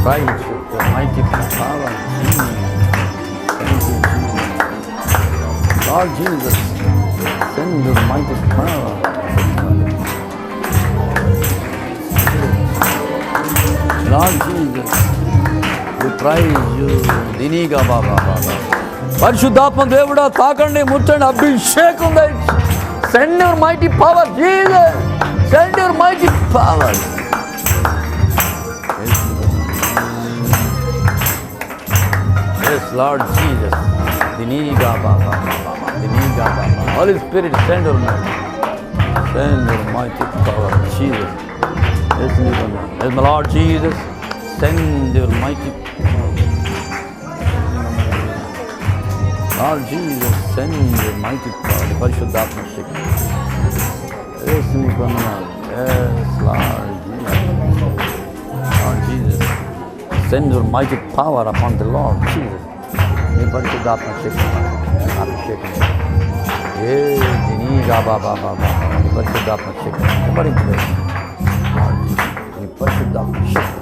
praise you, your mighty power. Thank you, Jesus. Lord Jesus, send your mighty power. Lord Jesus, we praise you. Diniga Baba Baba. పరిశుద్ధాత్మ దేవుడా తాకండి, ముట్టండి, అభిషేకం దయచేయండి. Send your mighty power, Jesus. Send your mighty power. Yes, Lord Jesus. Diniga Baba Baba. Diniga Baba. Holy Spirit, send your mighty power, Jesus. Yes, my Lord Jesus, send your mighty power. Lord Jesus, send your mighty power. పరిశుద్ధాత్మ శక్తి. Yes, Lord Jesus. Lord Jesus, send your mighty power upon the Lord Jesus. నీ పరిశుద్ధాత్మ శక్తి అభిషేకం. ఏ దినీగా బాబా బాబా నీ పరిశుద్ధాత్మ శక్తి భరించలేదు. నీ పరిశుద్ధాత్మ శక్తి.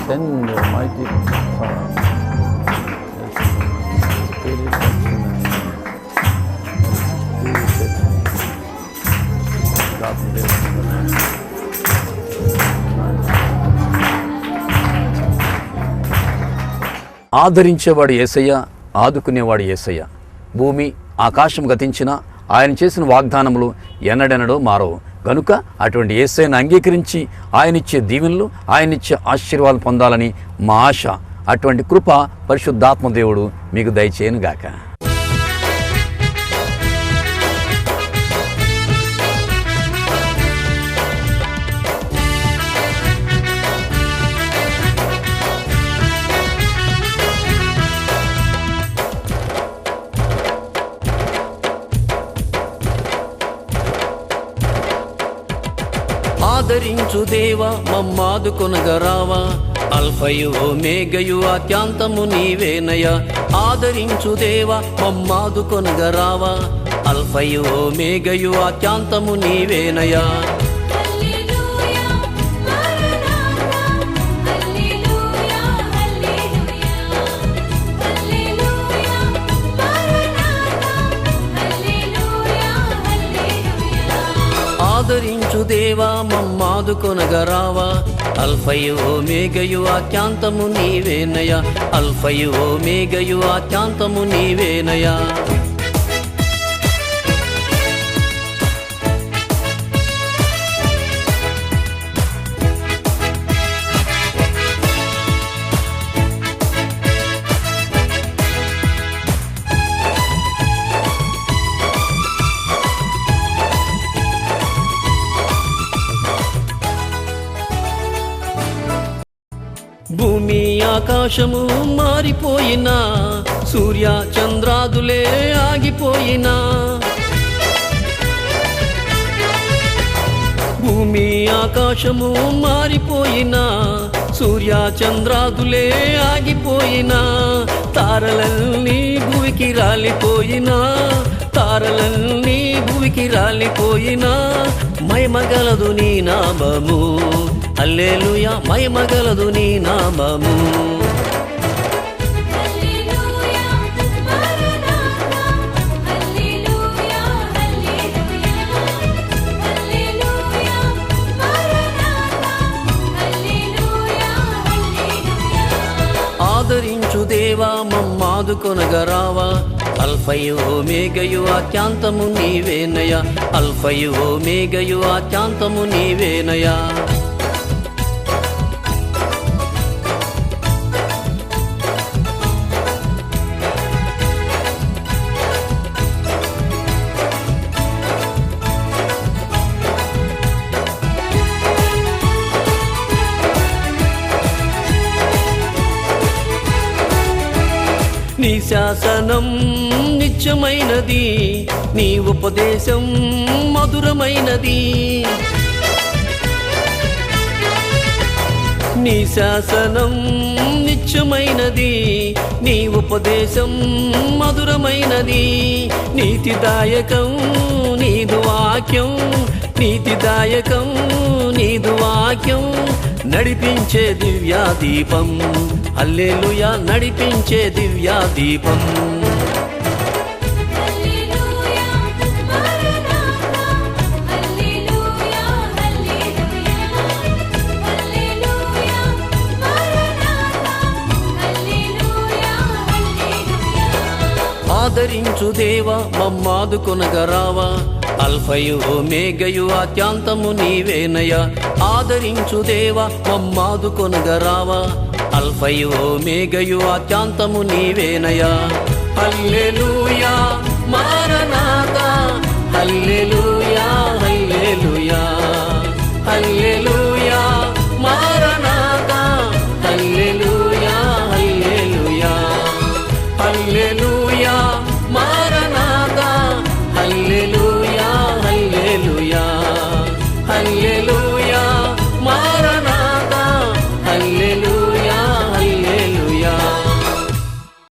Send your mighty power. ఆదరించేవాడు యేసయ్య, ఆదుకునేవాడు యేసయ్య. భూమి ఆకాశం గతించినా ఆయన చేసిన వాగ్దానములు ఎన్నడెన్నడో మారవు. కనుక అటువంటి యేసయ్యను అంగీకరించి ఆయనిచ్చే దీవెనలు, ఆయనిచ్చే ఆశీర్వాదాలు పొందాలని మా ఆశ. అటువంటి కృప పరిశుద్ధాత్మ దేవుడు మీకు దయచేయనుగాక. ఆదరించు దేవా మమ్మాదుకొనగరావా, అల్ఫయు ఓమేగయు ఆద్యాంతము నీవేనయా. ఆదరించు దేవా మమ్మాదుకొనగరావా, అల్ఫయు ఓమేగయు ఆద్యాంతము నీవేనయా. ఆదరించు దేవా మమ్మాదుకొనగరావా, అల్ఫయు ఓమేగయు ఆద్యాంతము నీవేనయా. అల్ఫయు ఓమేగయు ఆద్యాంతము నీవేనయా. భూమి ఆకాశము మారిపోయినా, సూర్య చంద్రాదులే ఆగిపోయినా. భూమి ఆకాశము మారిపోయినా, సూర్య చంద్రాదులే ఆగిపోయినా. తారలన్నీ భూమికి రాలిపోయినా, తారలన్నీ భూమికి రాలిపోయినా. మహిమగలదు నీ నామము, హల్లెలూయా, మహిమగలదు నీ నామము. ఆదరించు దేవా మమ్మాదుకొనగరావా, అల్ఫయు ఓమేగయు ఆద్యాంతము నీవేనయా. అల్ఫయు ఓమేగయు ఆద్యాంతము నీవేనయా. నీ శాసనం నిత్యమైనది, నీ ఉపదేశం మధురమైనది. నీ శాసనం నిత్యమైనది, నీ ఉపదేశం మధురమైనది. నీతిదాయకం నీదు వాక్యం, నీతిదాయకం నీదు వాక్యం నడిపించే దివ్యా దీపం. హల్లెలూయా నడిపించే దివ్యా దీపం. హల్లెలూయా మరణాతా హల్లెలూయా హల్లెలూయా హల్లెలూయా మరణాతా హల్లెలూయా హల్లెలూయా. ఆదరించు దేవా మమ్మాదుకొనగరావా, అల్ఫయు ఓమేగయు ఆద్యాంతము నీవేనయ. ఆదరించు దేవా మమ్మాదుకొనగరావా, అల్ఫయు ఓమేగయు ఆద్యాంతము నీవేనయ. హల్లెలూయా మరణాతా హల్లెలూయా